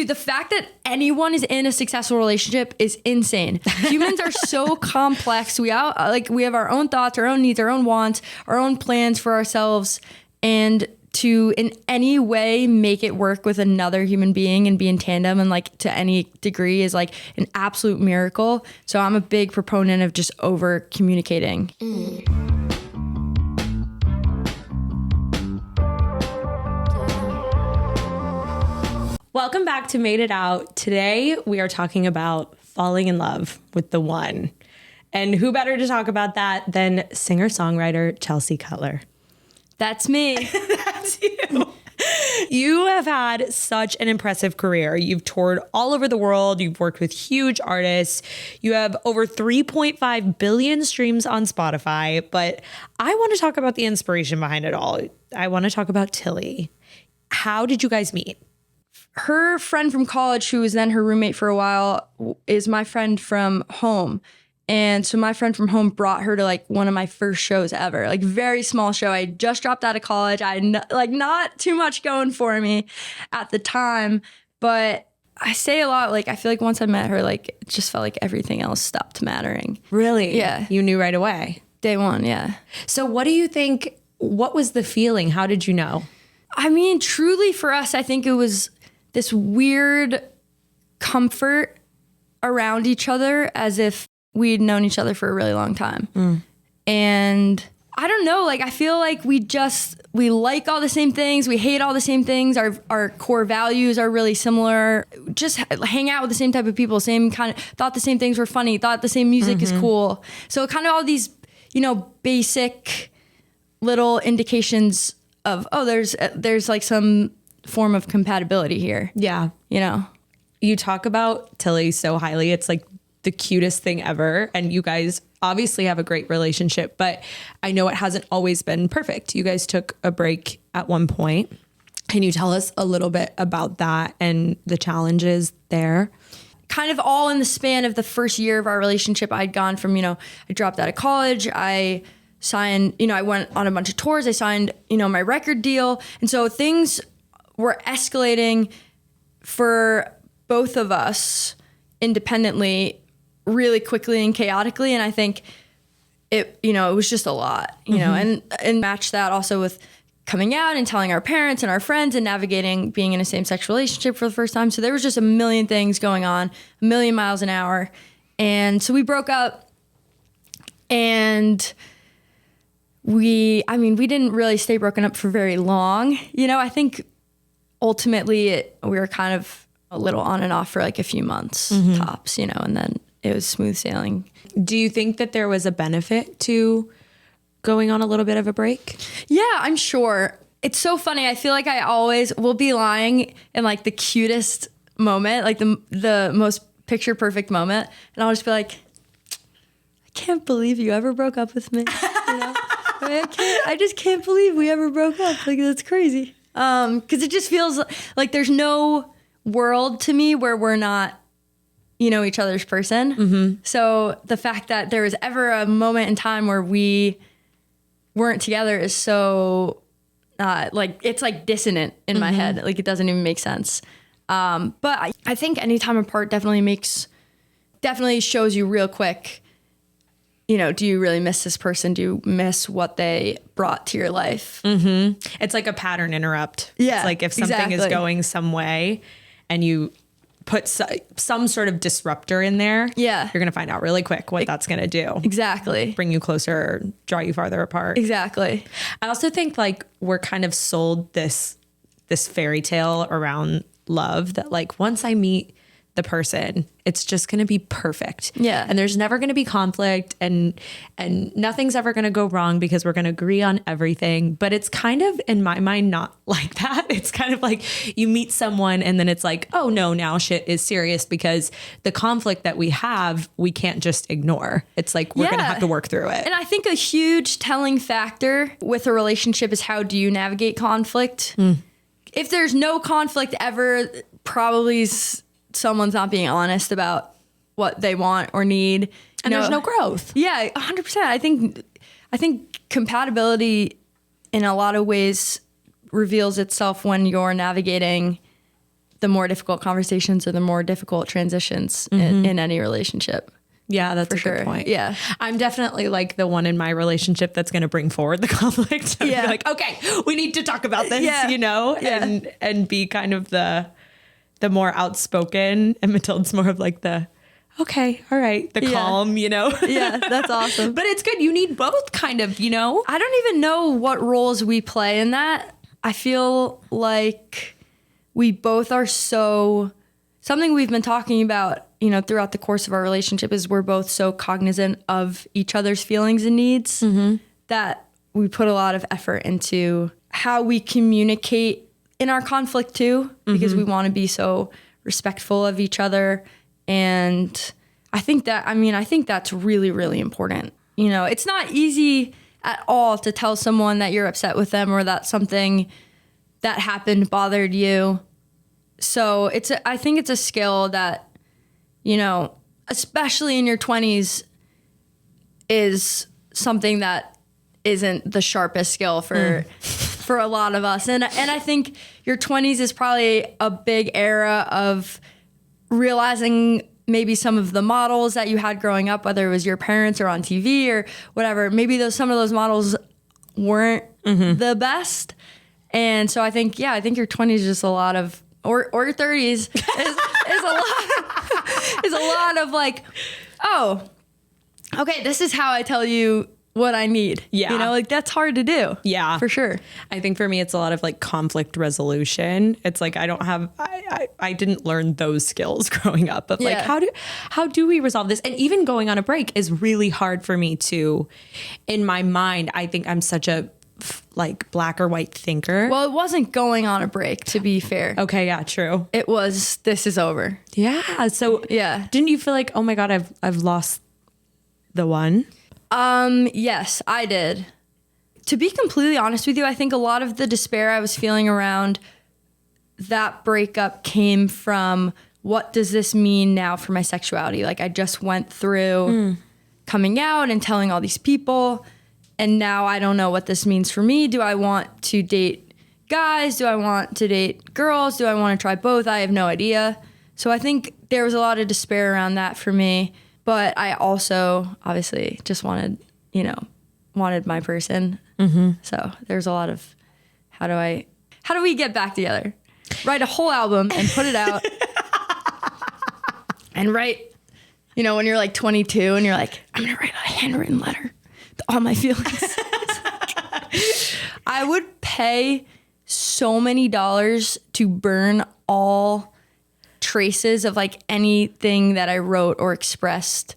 Dude, the fact that anyone is in a successful relationship is insane. Humans are so complex. We have our own thoughts, our own needs, our own wants, our own plans for ourselves, and to in any way make it work with another human being and be in tandem and like to any degree is like an absolute miracle. So I'm a big proponent of just over communicating. Welcome back to Made It Out. Today we are talking about falling in love with the one. And who better to talk about that than singer-songwriter Chelsea Cutler. That's me. That's you. You have had such an impressive career. You've toured all over the world. You've worked with huge artists. You have over 3.5 billion streams on Spotify. But I want to talk about the inspiration behind it all. I want to talk about Tilly. How did you guys meet? Her friend from college, who was then her roommate for a while, is my friend from home. And so my friend from home brought her to like one of my first shows ever, like very small show. I just dropped out of college. I had not too much going for me at the time, but I say a lot, like I feel like once I met her, like it just felt like everything else stopped mattering. Really? Yeah. You knew right away? Day one, yeah. So what do you think, what was the feeling? How did you know? I mean, truly for us, I think it was this weird comfort around each other as if we'd known each other for a really long time. And I don't know, like I feel like we like all the same things, we hate all the same things, our core values are really similar, just hang out with the same type of people, same kind of, thought the same things were funny, thought the same music is cool. So kind of all these, basic little indications of, oh, there's like some form of compatibility here. Yeah. You talk about Tilly so highly. It's like the cutest thing ever. And you guys obviously have a great relationship, but I know it hasn't always been perfect. You guys took a break at one point. Can you tell us a little bit about that and the challenges there? Kind of all in the span of the first year of our relationship, I'd gone from, I dropped out of college, I signed, I went on a bunch of tours, I signed, my record deal. And so things were escalating for both of us independently really quickly and chaotically. And I think it was just a lot, and match that also with coming out and telling our parents and our friends and navigating being in a same-sex relationship for the first time. So there was just a million things going on, a million miles an hour. And so we broke up, and we didn't really stay broken up for very long. I think ultimately we were kind of a little on and off for like a few months tops, and then it was smooth sailing. Do you think that there was a benefit to going on a little bit of a break? Yeah, I'm sure. It's so funny. I feel like I always will be lying in like the cutest moment, like the most picture perfect moment. And I'll just be like, I can't believe you ever broke up with me. I just can't believe we ever broke up. Like, that's crazy. Because it just feels like there's no world to me where we're not, each other's person. So the fact that there was ever a moment in time where we weren't together is so it's like dissonant in my head. Like it doesn't even make sense. But I think any time apart definitely shows you real quick, do you really miss this person? Do you miss what they brought to your life? It's like a pattern interrupt. Yeah, it's like if something is going some way and you put some sort of disruptor in there, you're going to find out really quick what that's going to do. Exactly. Bring you closer, draw you farther apart. Exactly. I also think like we're kind of sold this fairy tale around love that like once I meet the person, it's just going to be perfect. Yeah. And there's never going to be conflict and nothing's ever going to go wrong because we're going to agree on everything. But it's kind of, in my mind, not like that. It's kind of like you meet someone and then it's like, oh no, now shit is serious because the conflict that we have, we can't just ignore. It's like, we're going to have to work through it. And I think a huge telling factor with a relationship is how do you navigate conflict? If there's no conflict ever, probably someone's not being honest about what they want or need. And there's no growth. Yeah, 100%. I think compatibility in a lot of ways reveals itself when you're navigating the more difficult conversations or the more difficult transitions in any relationship. Yeah, that's a good point. Yeah. I'm definitely like the one in my relationship that's going to bring forward the conflict. Yeah. Be like, okay, we need to talk about this, Yeah. you know, Yeah. and be kind of the more outspoken, and Matilda's more of like the, okay, all right, the calm, you know? Yeah, that's awesome. But it's good. You need both kind of, you know? I don't even know what roles we play in that. I feel like we both are something we've been talking about, you know, throughout the course of our relationship is we're both so cognizant of each other's feelings and needs that we put a lot of effort into how we communicate in our conflict too, because we want to be so respectful of each other. And I think that's really, really important. You know, it's not easy at all to tell someone that you're upset with them or that something that happened bothered you. So I think it's a skill that, you know, especially in your 20s is something that isn't the sharpest skill for a lot of us. And I think your 20s is probably a big era of realizing maybe some of the models that you had growing up, whether it was your parents or on TV or whatever, maybe some of those models weren't the best. And so I think your 20s is just a lot of, or your 30s is a lot of like, oh, okay, this is how I tell you what I need. Yeah. You know, like that's hard to do. Yeah. For sure. I think for me, it's a lot of like conflict resolution. It's like, I didn't learn those skills growing up, but like, how do we resolve this? And even going on a break is really hard for me to, in my mind, I think I'm such a like black or white thinker. Well, it wasn't going on a break, to be fair. Okay. Yeah, true. It was, this is over. Yeah. So yeah. Didn't you feel like, oh my God, I've lost the one? Yes, I did. To be completely honest with you, I think a lot of the despair I was feeling around that breakup came from what does this mean now for my sexuality? Like I just went through coming out and telling all these people, and now I don't know what this means for me. Do I want to date guys? Do I want to date girls? Do I want to try both? I have no idea. So I think there was a lot of despair around that for me. But I also obviously just wanted my person. So there's a lot of how do we get back together? Write a whole album and put it out. And write, you know, when you're like 22 and you're like, I'm going to write a handwritten letter to all my feelings. I would pay so many dollars to burn all traces of like anything that I wrote or expressed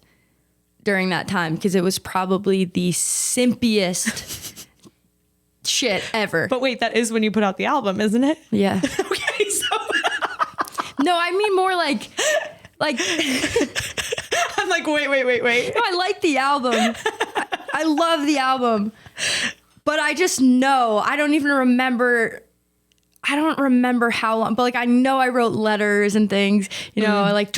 during that time, because it was probably the simpiest shit ever. But wait, that is when you put out the album, isn't it? Yeah. Okay, so No, I mean more like I'm like, wait. No, I like the album. I love the album. But I just know, I don't remember how long, but like I know I wrote letters and things, you know, I like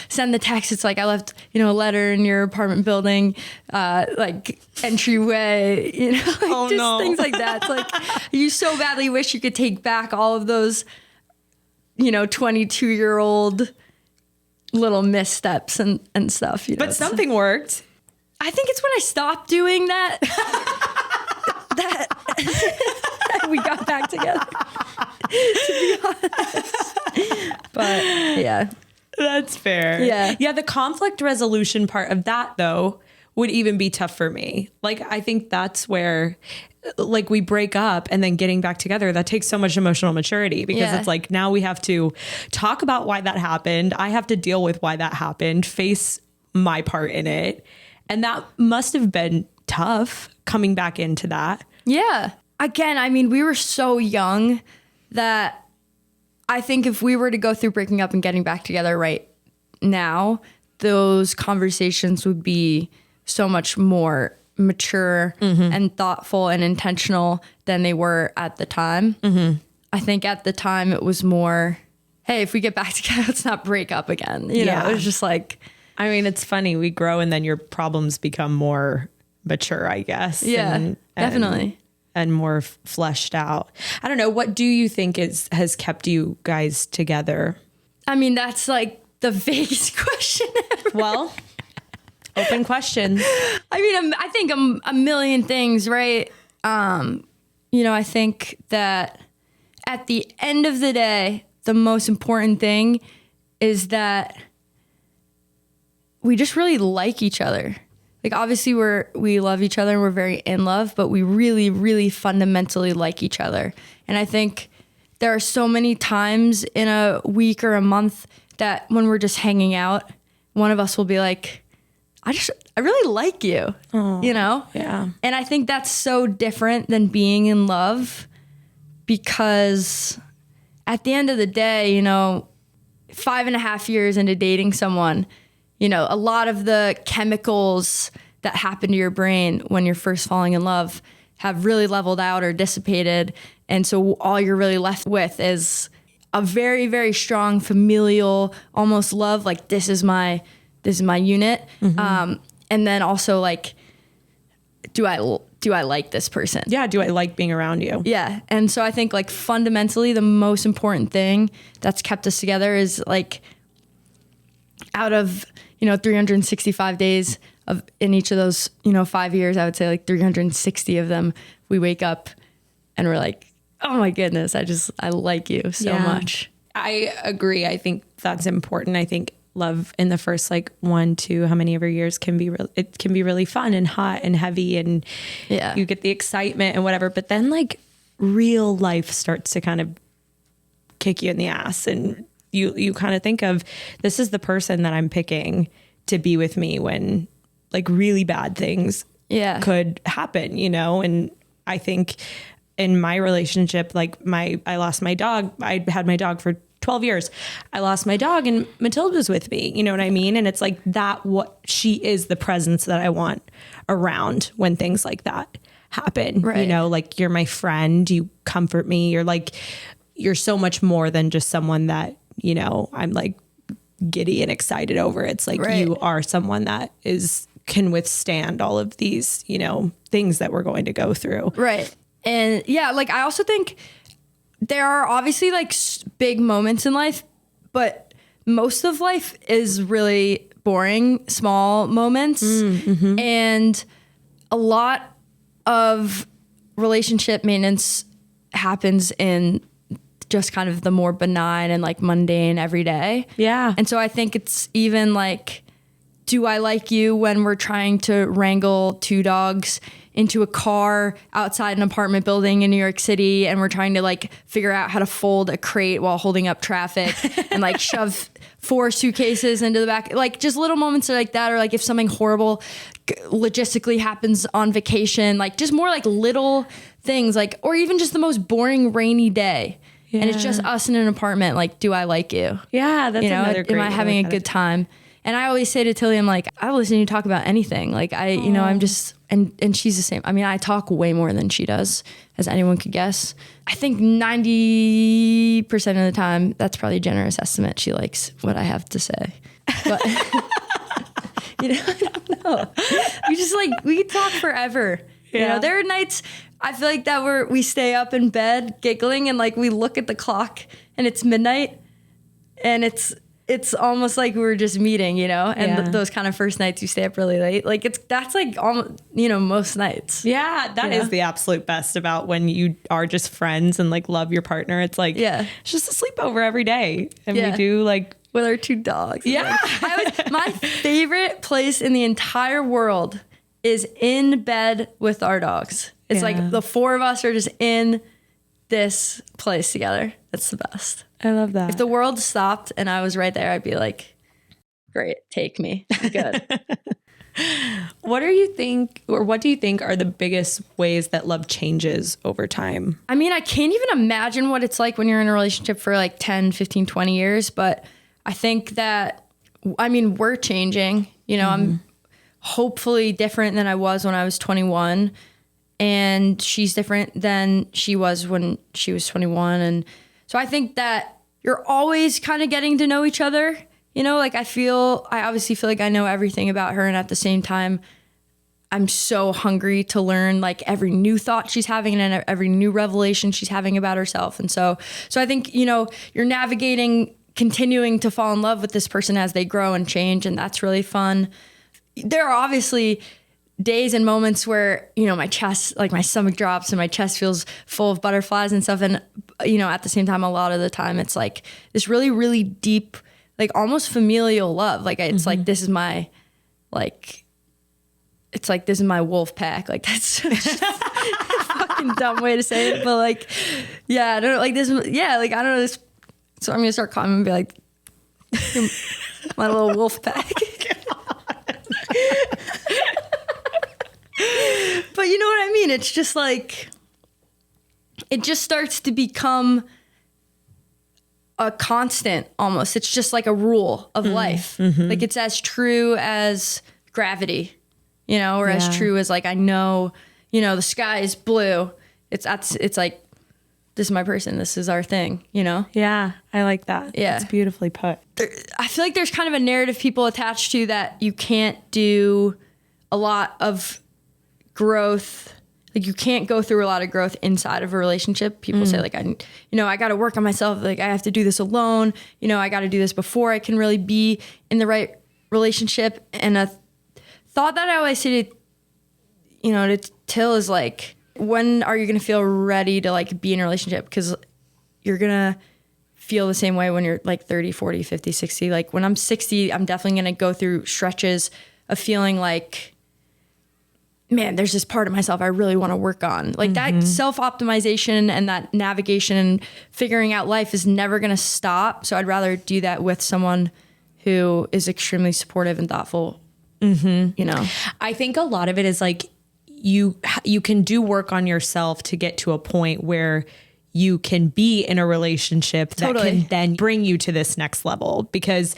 send the text. It's like I left, you know, a letter in your apartment building, like entryway, you know, like things like that. It's like you so badly wish you could take back all of those, you know, 22-year-old little missteps and stuff. You know? But something worked. I think it's when I stopped doing that. that we got back together. To be honest. But yeah. That's fair. Yeah. Yeah, the conflict resolution part of that though would even be tough for me. Like I think that's where like we break up and then getting back together, that takes so much emotional maturity, because it's like now we have to talk about why that happened. I have to deal with why that happened, face my part in it. And that must have been tough coming back into that. Yeah. Again, I mean, we were so young that I think if we were to go through breaking up and getting back together right now, those conversations would be so much more mature and thoughtful and intentional than they were at the time. I think at the time it was more, hey, if we get back together, let's not break up again. You know, it was just like, I mean, it's funny. We grow and then your problems become more mature, I guess. Yeah, definitely. and more fleshed out. I don't know. What do you think has kept you guys together? I mean, that's like the vaguest question ever. Well, open questions. I mean, I think a million things, right? I think that at the end of the day, the most important thing is that we just really like each other. Like, obviously we love each other and we're very in love, but we really, really fundamentally like each other. And I think there are so many times in a week or a month that when we're just hanging out, one of us will be like, I really like you, Yeah. And I think that's so different than being in love, because at the end of the day, 5.5 years into dating someone, a lot of the chemicals that happen to your brain when you're first falling in love have really leveled out or dissipated. And so all you're really left with is a very, very strong familial, almost love. Like, this is my unit. Mm-hmm. And then also, like, do I like this person? Yeah. Do I like being around you? Yeah. And so I think, like, fundamentally the most important thing that's kept us together is, like, out of 365 days in each of those 5 years, I would say like 360 of them we wake up and we're like, oh my goodness, I like you so much. I agree. I think that's important. I think love in the first like 1, 2, how many ever years can be really fun and hot and heavy, and you get the excitement and whatever, but then like real life starts to kind of kick you in the ass, and you kind of think of, this is the person that I'm picking to be with me when like really bad things could happen, and I think in my relationship, like I lost my dog. I had my dog for 12 years. I lost my dog and Matilda was with me. You know what I mean? And it's like she is the presence that I want around when things like that happen. Right. Like, you're my friend, you comfort me. You're so much more than just someone that, I'm like giddy and excited over. It's like, you are someone that can withstand all of these, things that we're going to go through. Right. And yeah, like, I also think there are obviously like big moments in life, but most of life is really boring, small moments. Mm-hmm. And a lot of relationship maintenance happens in just kind of the more benign and like mundane everyday. Yeah. And so I think it's even like, do I like you when we're trying to wrangle 2 dogs into a car outside an apartment building in New York City, and we're trying to like figure out how to fold a crate while holding up traffic and like shove 4 suitcases into the back. Like, just little moments like that, or like if something horrible logistically happens on vacation, like just more like little things, like, or even just the most boring rainy day. Yeah. And it's just us in an apartment. Like, do I like you? Yeah, that's another great. Am I having a good time? And I always say to Tilly, I'm like, I listen to you talk about anything. Like, I'm just, and she's the same. I mean, I talk way more than she does, as anyone could guess. I think 90% of the time, that's probably a generous estimate, she likes what I have to say. But, I don't know. We could talk forever. Yeah. There are nights I feel like that we stay up in bed giggling, and like we look at the clock and it's midnight, and it's almost like we were just meeting, and those kind of first nights you stay up really late. Like, that's like almost, most nights. Yeah, that is the absolute best about when you are just friends and like love your partner. It's like, it's just a sleepover every day. And we do like with our 2 dogs. Yeah. My favorite place in the entire world is in bed with our dogs. It's like the 4 of us are just in this place together. That's the best. I love that. If the world stopped and I was right there, I'd be like, great, take me. Good. What do you think are the biggest ways that love changes over time? I mean, I can't even imagine what it's like when you're in a relationship for like 10, 15, 20 years. But I think that, we're changing. I'm hopefully different than I was when I was 21. And she's different than she was when she was 21. And so I think that you're always kind of getting to know each other. Like, I obviously feel like I know everything about her. And at the same time, I'm so hungry to learn like every new thought she's having and every new revelation she's having about herself. And so I think, you're navigating, continuing to fall in love with this person as they grow and change. And that's really fun. There are obviously days and moments where, my chest, like my stomach drops and my chest feels full of butterflies and stuff. And, at the same time, a lot of the time it's like this really, really deep, like almost familial love. Like it's like, this is my, like, it's like, this is my wolf pack. Like that's such a fucking dumb way to say it. But like, yeah, I don't know. Like this, yeah, like, I don't know this. So I'm going to start calling him and be like, my little wolf pack. But you know what I mean? It's just like, it just starts to become a constant almost. It's just like a rule of life. Like it's as true as gravity, or as true as like, I know, the sky is blue. It's like, this is my person. This is our thing, Yeah, I like that. Yeah. It's beautifully put. I feel like there's kind of a narrative people attach to that you can't do a lot of growth. Like you can't go through a lot of growth inside of a relationship. People say like, I got to work on myself. Like I have to do this alone. I got to do this before I can really be in the right relationship. And a thought that I always say to Till is like, when are you going to feel ready to like be in a relationship? Because you're going to feel the same way when you're like 30, 40, 50, 60. Like when I'm 60, I'm definitely going to go through stretches of feeling like, man, there's this part of myself I really want to work on. Like that self-optimization and that navigation and figuring out life is never going to stop. So I'd rather do that with someone who is extremely supportive and thoughtful. I think a lot of it is like, you can do work on yourself to get to a point where you can be in a relationship that can then bring you to this next level. Because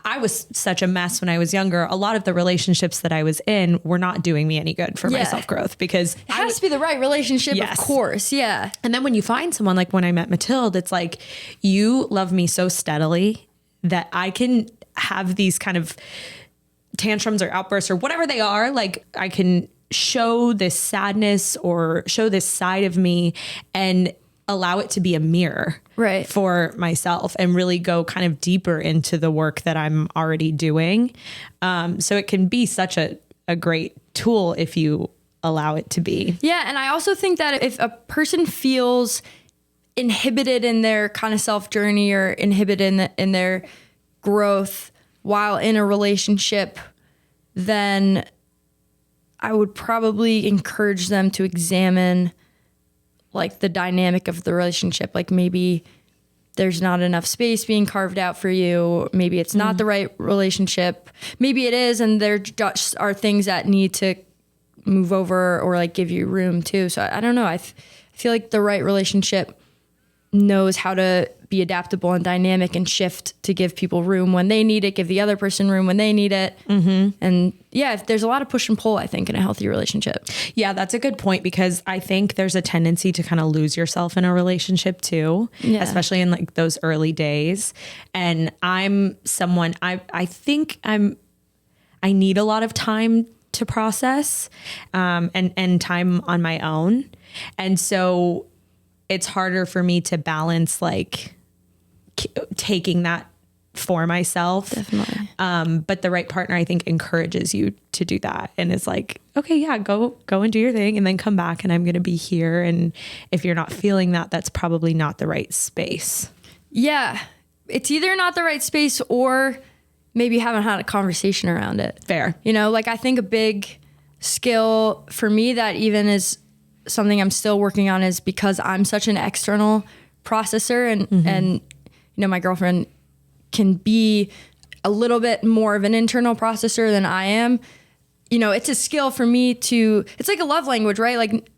I was such a mess when I was younger. A lot of the relationships that I was in were not doing me any good for my self-growth, because it has to be the right relationship, of course. Yeah. And then when you find someone like when I met Mathilde, it's like, you love me so steadily that I can have these kind of tantrums or outbursts or whatever they are. Like I can show this sadness or show this side of me and allow it to be a mirror for myself and really go kind of deeper into the work that I'm already doing. So it can be such a great tool if you allow it to be. Yeah. And I also think that if a person feels inhibited in their kind of self journey or inhibited in their growth while in a relationship, then I would probably encourage them to examine like the dynamic of the relationship. Like maybe there's not enough space being carved out for you. Maybe it's not the right relationship. Maybe it is, and there just are things that need to move over or like give you room too. So I don't know. I feel like the right relationship knows how to be adaptable and dynamic and shift to give people room when they need it, give the other person room when they need it. And yeah, there's a lot of push and pull, I think, in a healthy relationship. Yeah, that's a good point, because I think there's a tendency to kind of lose yourself in a relationship too, especially in like those early days. And I'm someone, I think I need a lot of time to process and time on my own. And so it's harder for me to balance like taking that for myself. Definitely. But the right partner, I think, encourages you to do that and is like, okay, yeah, go and do your thing and then come back and I'm going to be here. And if you're not feeling that, that's probably not the right space. Yeah. It's either not the right space or maybe you haven't had a conversation around it. Fair. Like I think a big skill for me that even is something I'm still working on is because I'm such an external processor and my girlfriend can be a little bit more of an internal processor than I am. It's a skill for me it's like a love language, right? Like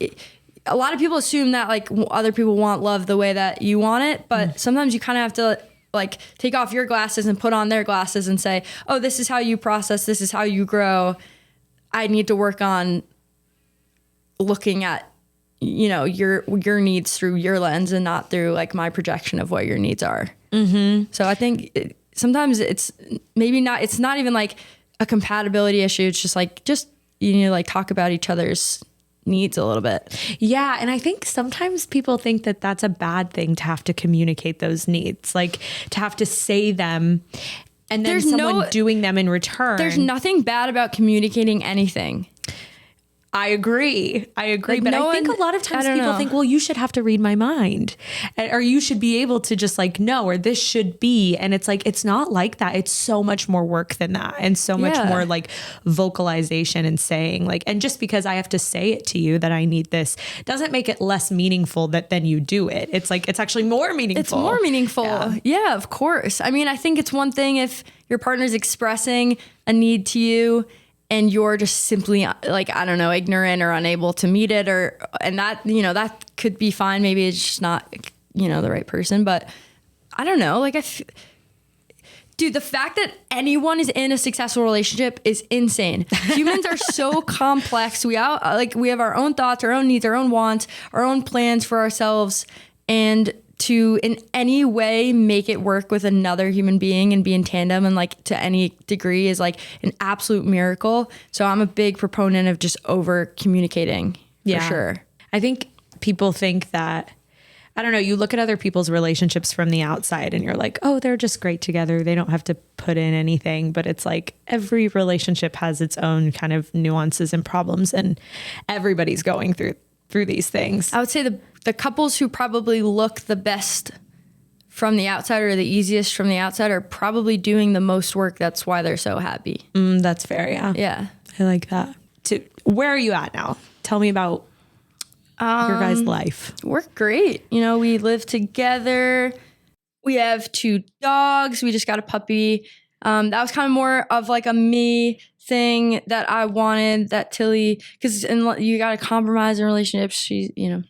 a lot of people assume that like other people want love the way that you want it, but sometimes you kind of have to like take off your glasses and put on their glasses and say, oh, this is how you process. This is how you grow. I need to work on looking at your needs through your lens and not through like my projection of what your needs are. So I think sometimes it's maybe not, it's not even like a compatibility issue. It's just like, just you need to like talk about each other's needs a little bit. Yeah. And I think sometimes people think that that's a bad thing to have to communicate those needs, like to have to say them and then someone doing them in return. There's nothing bad about communicating anything. I agree. Like but I think a lot of times people think, well, you should have to read my mind, or you should be able to just like know, or this should be. And it's like, it's not like that. It's so much more work than that. And so much more like vocalization and saying like, and just because I have to say it to you that I need this doesn't make it less meaningful that then you do it. It's like, it's actually more meaningful. It's more meaningful. Yeah, of course. I mean, I think it's one thing if your partner's expressing a need to you and you're just simply like, I don't know, ignorant or unable to meet it, and that, you know, that could be fine. Maybe it's just not, you know, the right person, but I don't know. Like dude, the fact that anyone is in a successful relationship is insane. Humans are so complex. We have our own thoughts, our own needs, our own wants, our own plans for ourselves, and to in any way make it work with another human being and be in tandem and like to any degree is like an absolute miracle. So I'm a big proponent of just over communicating for sure. I think people think that, I don't know, you look at other people's relationships from the outside and you're like, oh, they're just great together. They don't have to put in anything. But it's like every relationship has its own kind of nuances and problems, and everybody's going through these things. I would say the couples who probably look the best from the outside or the easiest from the outside are probably doing the most work. That's why they're so happy. That's fair. Yeah. Yeah. I like that. Where are you at now? Tell me about your guys' life. We're great. You know, we live together. We have 2 dogs. We just got a puppy. That was kind of more of like a me thing that I wanted, that Tilly, because you got to compromise in relationships. She, you know,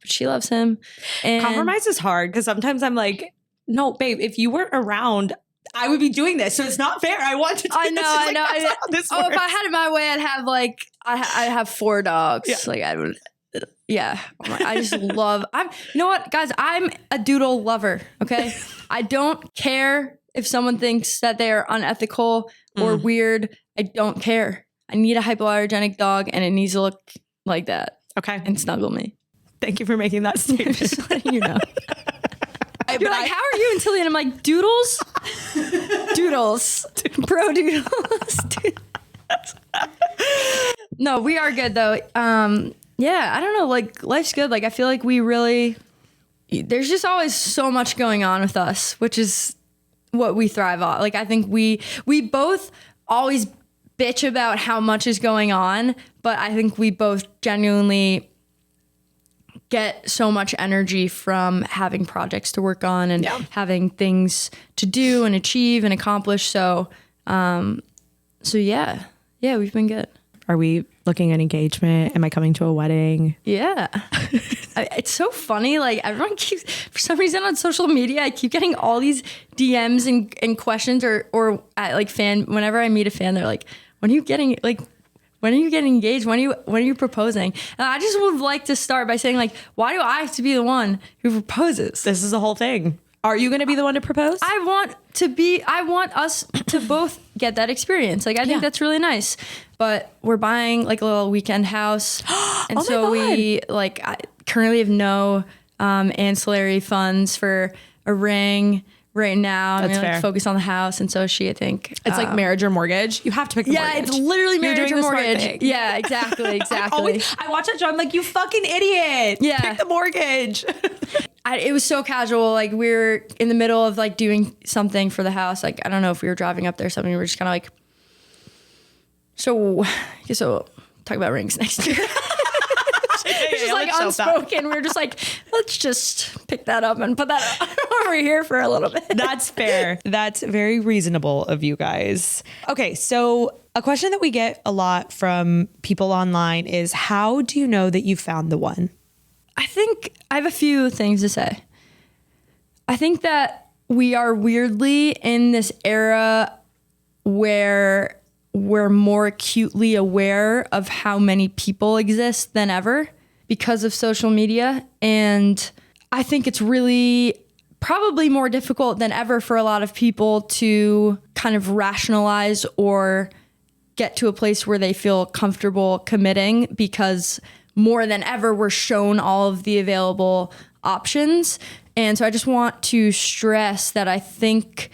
but she loves him. And compromise is hard because sometimes I'm like, no, babe, if you weren't around, I would be doing this. So it's not fair. I want to do this. I know. If I had it my way, I'd have like, I'd have 4 dogs. Yeah. Like I would. Yeah. I just love, you know what, guys, I'm a doodle lover. Okay. I don't care if someone thinks that they're unethical or weird. I don't care. I need a hypoallergenic dog and it needs to look like that. Okay. And snuggle me. Thank you for making that statement. Just letting you know. You're like, how are you? And Tilly, and I'm like, doodles? Doodles. Bro doodles. No, we are good though. Yeah, I don't know. Like, life's good. Like, I feel like there's just always so much going on with us, which is what we thrive on. Like, I think we both always bitch about how much is going on, but I think we both genuinely get so much energy from having projects to work on and having things to do and achieve and accomplish. So yeah, we've been good. Are we looking at engagement? Am I coming to a wedding? Yeah. It's so funny. Like everyone keeps, for some reason on social media, I keep getting all these DMs and questions or like whenever I meet a fan, they're like, when are you getting engaged? When are you proposing? And I just would like to start by saying like, why do I have to be the one who proposes? This is the whole thing. Are you going to be the one to propose? I want us to both get that experience. Like, I think that's really nice, but we're buying like a little weekend house. And we I currently have no ancillary funds for a ring right now. That's fair. Like, focus on the house. And so I think it's like marriage or mortgage. You have to pick the mortgage. Yeah, it's literally marriage or mortgage. Yeah, exactly. I watch that show. I'm like, you fucking idiot. Yeah. Pick the mortgage. It was so casual. Like we were in the middle of like doing something for the house. Like, I don't know if we were driving up there or something. We were just kind of like, so I guess we'll talk about rings next year. It's just like unspoken. We were just like, let's just pick that up and put that over here for a little bit. That's fair. That's very reasonable of you guys. Okay, so a question that we get a lot from people online is, how do you know that you found the one? I think I have a few things to say. I think that we are weirdly in this era where we're more acutely aware of how many people exist than ever because of social media. And I think it's really probably more difficult than ever for a lot of people to kind of rationalize or get to a place where they feel comfortable committing, because more than ever we're shown all of the available options. And so I just want to stress that I think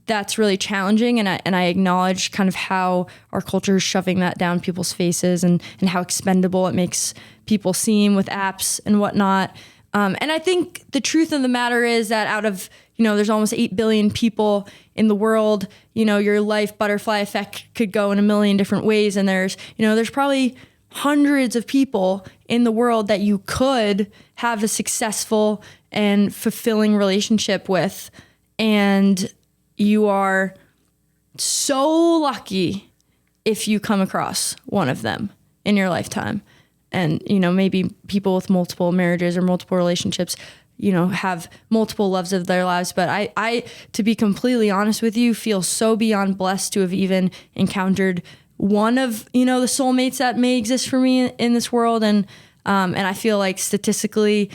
that's really challenging, and I acknowledge kind of how our culture is shoving that down people's faces, and how expendable it makes people seem with apps and whatnot. And I think the truth of the matter is that out of, there's almost 8 billion people in the world, your life butterfly effect could go in a million different ways. And there's probably hundreds of people in the world that you could have a successful and fulfilling relationship with. And you are so lucky if you come across one of them in your lifetime. And, maybe people with multiple marriages or multiple relationships, have multiple loves of their lives. But I, to be completely honest with you, feel so beyond blessed to have even encountered one of, the soulmates that may exist for me in this world. And I feel like statistically,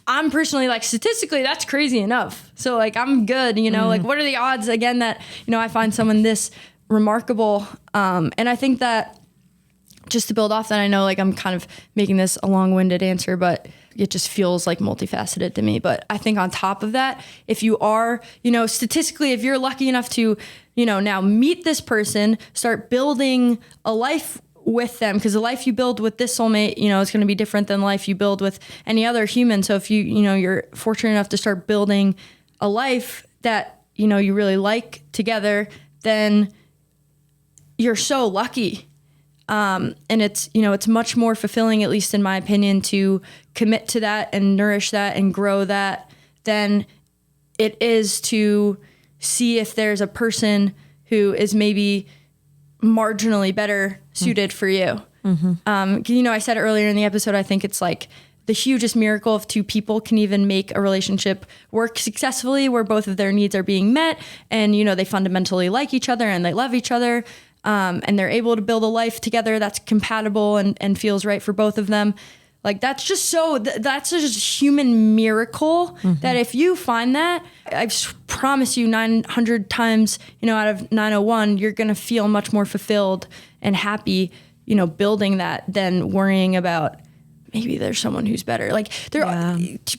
I'm personally like, statistically, that's crazy enough. So like, I'm good, like what are the odds again that, I find someone this remarkable? And I think that just to build off that, I know like I'm kind of making this a long-winded answer, but it just feels like multifaceted to me. But I think on top of that, if you are, statistically, if you're lucky enough to, now meet this person, start building a life with them, because the life you build with this soulmate, is going to be different than life you build with any other human. So if you're fortunate enough to start building a life that, you really like together, then you're so lucky. And it's much more fulfilling, at least in my opinion, to commit to that and nourish that and grow that than it is to see if there's a person who is maybe marginally better suited for you. Mm-hmm. I said earlier in the episode, I think it's like the hugest miracle if two people can even make a relationship work successfully, where both of their needs are being met, and, they fundamentally like each other and they love each other. And they're able to build a life together that's compatible and feels right for both of them. Like that's just that's just a human miracle that if you find that, I promise you 900 times, out of 901, you're going to feel much more fulfilled and happy, building that than worrying about maybe there's someone who's better. Like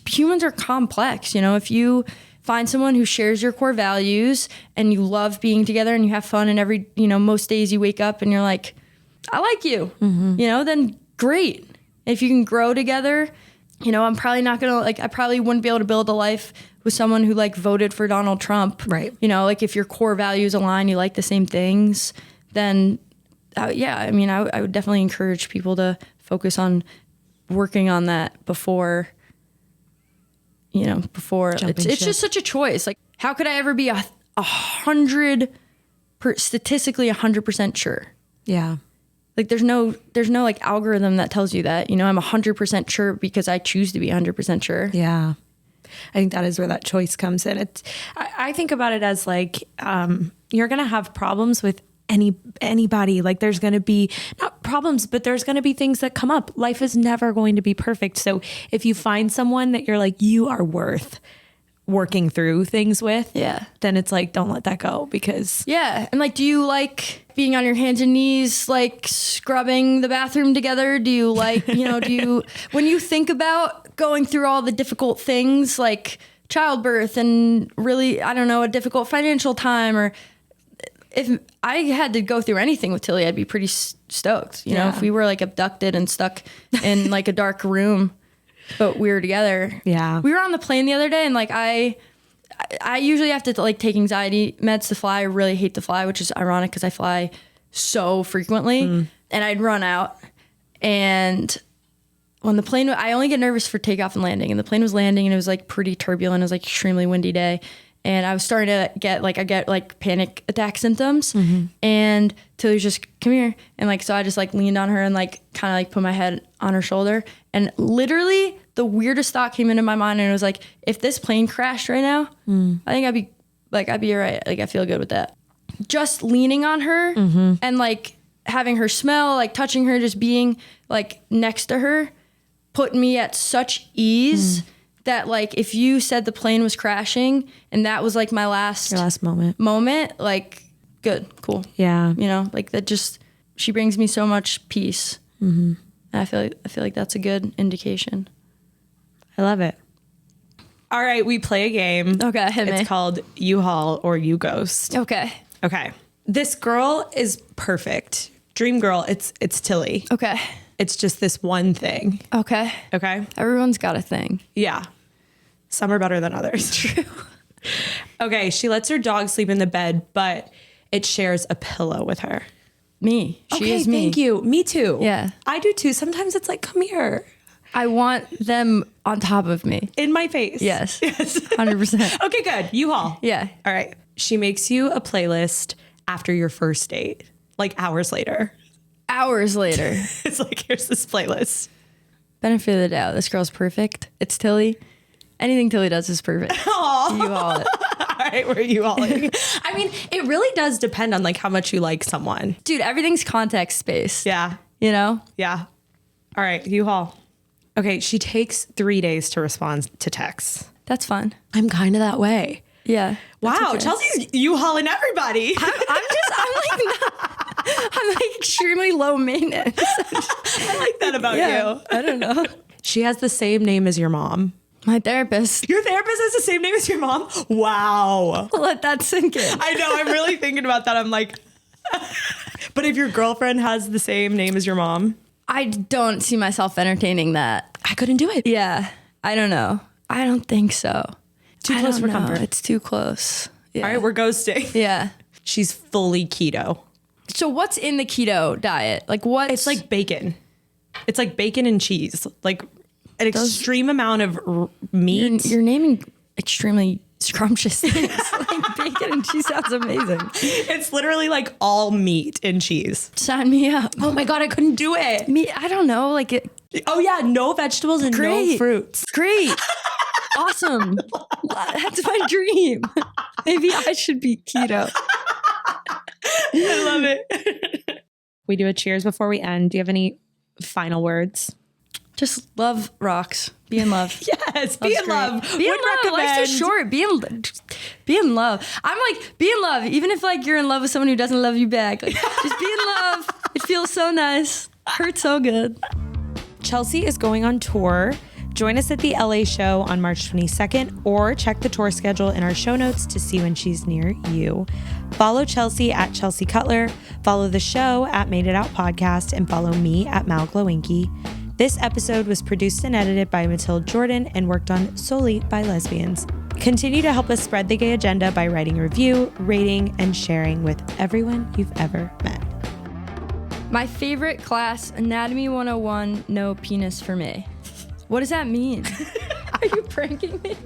humans are complex, if you find someone who shares your core values and you love being together and you have fun, and every, most days you wake up and you're like, I like you, then great. If you can grow together, I'm probably not going to I probably wouldn't be able to build a life with someone who voted for Donald Trump. Right. If your core values align, you like the same things, then I would definitely encourage people to focus on working on that before it's just such a choice. Like, how could I ever be statistically 100% sure? Yeah. Like there's no algorithm that tells you that, I'm 100% sure because I choose to be 100% sure. Yeah. I think that is where that choice comes in. I think about it as you're going to have problems with anybody. Like there's going to be not problems, but there's going to be things that come up. Life is never going to be perfect. So if you find someone that you're like, you are worth working through things with, then it's don't let that go, because and do you like being on your hands and knees scrubbing the bathroom together? Do you when you think about going through all the difficult things like childbirth and really, I don't know, a difficult financial time, or if I had to go through anything with Tilly, I'd be pretty stoked. If we were abducted and stuck in a dark room, but we were together. Yeah. We were on the plane the other day, and I usually have to take anxiety meds to fly. I really hate to fly, which is ironic because I fly so frequently. And I'd run out. And when the plane, I only get nervous for takeoff and landing. And the plane was landing, and it was pretty turbulent. It was extremely windy day. And I was starting to get I get panic attack symptoms. And Tilly was just, come here. And so I just leaned on her and kind of put my head on her shoulder. And literally the weirdest thought came into my mind, and it was if this plane crashed right now, I think I'd be all right. I feel good with that. Just leaning on her and having her smell, touching her, just being next to her put me at such ease that if you said the plane was crashing and that was my last moment, good, cool. Yeah. You know, like that just, she brings me so much peace. And I feel like that's a good indication. I love it. All right, we play a game. Okay, hit me. It's called You Haul or You Ghost. Okay. Okay. This girl is perfect. Dream girl, it's Tilly. Okay. It's just this one thing. Okay. Okay? Everyone's got a thing. Yeah. Some are better than others. True. Okay, she lets her dog sleep in the bed, but it shares a pillow with her. Me. She is me. Thank you. Me too. Yeah. I do too. Sometimes it's like, come here. I want them on top of me. In my face. Yes. Yes. 100%. Okay, good. You haul. Yeah. All right. She makes you a playlist after your first date, like hours later. Hours later. It's like, here's this playlist. Benefit of the doubt. This girl's perfect. It's Tilly. Anything Tilly does is perfect. Aww. You haul it. All right, where are you hauling? I mean, it really does depend on like how much you like someone. Dude, everything's context space. Yeah. You know? Yeah. All right, you haul. Okay, she takes 3 days to respond to texts. That's fun. I'm kind of that way. Yeah. Wow, okay. Chelsea's you hauling everybody. I'm like extremely low maintenance. I like that about you. I don't know. She has the same name as your mom. My therapist. Your therapist has the same name as your mom? Wow. Let that sink in. I know, I'm really thinking about that. I'm like, but if your girlfriend has the same name as your mom? I don't see myself entertaining that. I couldn't do it. Yeah. I don't know. I don't think so. Too close for comfort. It's too close. Yeah. All right, we're ghosting. Yeah. She's fully keto. So what's in the keto diet? Like what? It's like bacon. It's like bacon and cheese. Like an extreme amount of meat. You're naming extremely scrumptious things. Like bacon and cheese sounds amazing. It's literally like all meat and cheese. Sign me up. Oh my God, I couldn't do it. Me, I don't know. Like it. Oh yeah, no vegetables and no fruits. Great. Awesome. That's my dream. Maybe I should be keto. I love it. We do a cheers before we end. Do you have any final words? Just love rocks. Be in love. Yes, be in love. Be in love. Life's too short. Be in love. I'm like, be in love. Even if like you're in love with someone who doesn't love you back. Like, just be in love. It feels so nice. Hurts so good. Chelsea is going on tour. Join us at the LA show on March 22nd or check the tour schedule in our show notes to see when she's near you. Follow Chelsea at Chelsea Cutler, follow the show at Made It Out Podcast, and follow me at Mal Glowinky. This episode was produced and edited by Matilde Jordan and worked on solely by lesbians. Continue to help us spread the gay agenda by writing a review, rating, and sharing with everyone you've ever met. My favorite class, Anatomy 101, no penis for me. What does that mean? Are you pranking me?